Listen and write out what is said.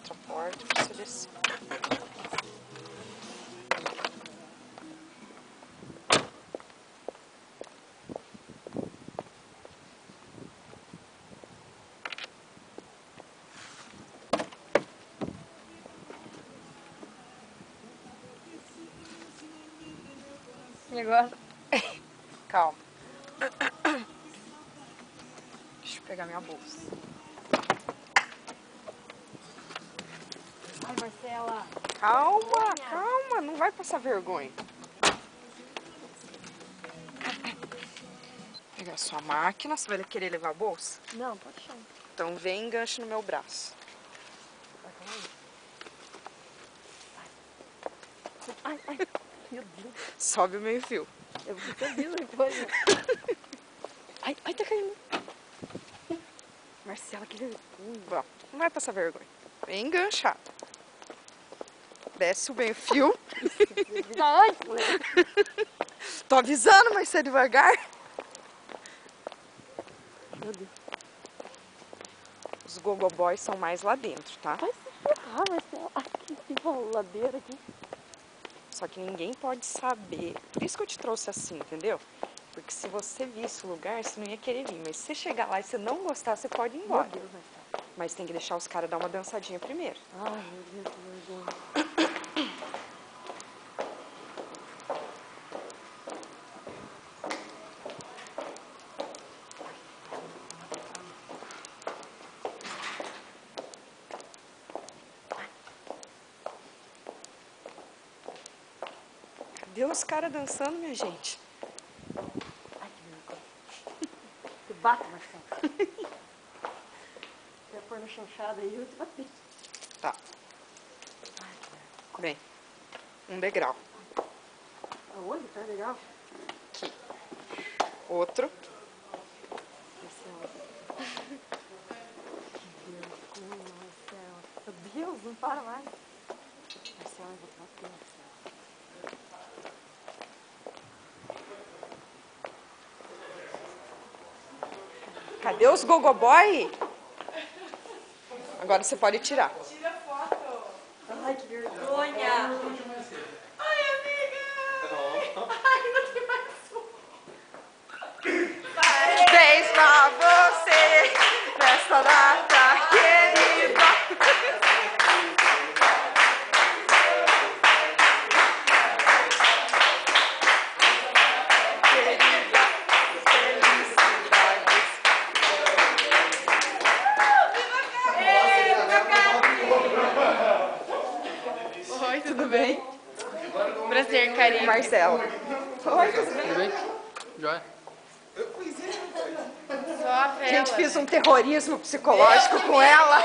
outra porta pra você descer. E agora? Calma. Deixa eu pegar minha bolsa. Ai, Marcela. Calma, calma, não vai passar vergonha. Pegar sua máquina, você vai querer levar a bolsa? Não, pode deixar. Então vem e enganche no meu braço. Ai, ai, meu Deus. Sobe o meio fio. Eu vou subir depois. Ai, ai, tá caindo. Marcela, que vergonha. Bom, não vai passar vergonha. Vem enganchado. Desce o meio fio. Ai, Tô avisando, mas você é devagar. meu Deus. Os gogoboys são mais lá dentro, tá? Vai se ferrar, Marcela. Ai, que ladeira aqui. Só que ninguém pode saber. Por isso que eu te trouxe assim, entendeu? Porque se você visse o lugar, você não ia querer vir. Mas se você chegar lá e você não gostar, você pode ir embora. Meu Deus, Marcela. Mas tem que deixar os caras dar uma dançadinha primeiro. Ai, meu Deus, que vergonha. Cadê os caras dançando, minha gente? Ai, que vergonha. Te bata, Marcela. Quer pôr no chanchado aí, eu te bati. Tá, Ai, que bem. Um degrau. aonde? Tá legal? Aqui. Outro. Marcela. Que vergonha, Marcela. Meu Deus, não para mais. Marcela, eu vou te bater, Marcela. Cadê os gogoboy? Agora você pode tirar. Tira foto. Ai, que vergonha. Ai, amiga. Ai, não tem mais um. Parabéns pra você nessa data querida. Oi, tudo bem? Prazer, carinho. Marcela. Oi, tudo bem? Tudo bem? Joia? Só a vela. Gente, fiz um terrorismo psicológico com ela.